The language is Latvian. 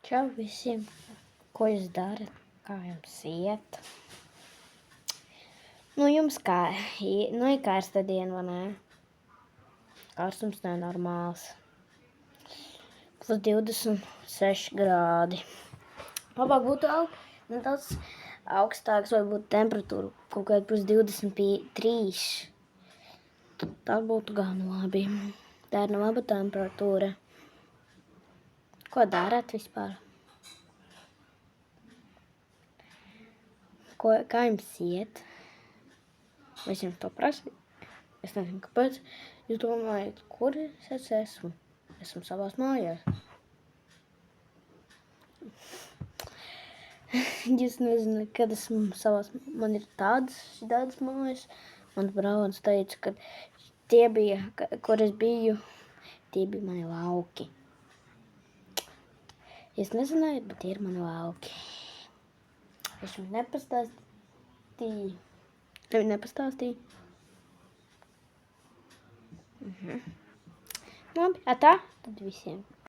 Čau visiem! Ko jūs darat? Kā jums iet? Jums kā? Ir karsta diena, vai ne? Karstums nenormāls. Plus 26 grādi. Labāk būtu vēl nedaudz augstāks, vai būtu temperatūra kaut kāda plus 23. Tā būtu gan labi. Tā ir laba temperatūra. Ko darat vispār? Kā jums iet? Vai es jums to prasu? Es nezinu, kāpēc. Jūs domājat, kur es esmu? Esmu savās mājās. Jūs nezināt, kad esmu savās... Man ir tādas mājas. Mans brālis teica, ka tie bija, kur es biju, tie bija mani lauki. Jūs nezinājat, bet tie ir mani lauki. Es jums nepastāstīju. Tev nepastāstīju? Labi, tā? Tad visiem.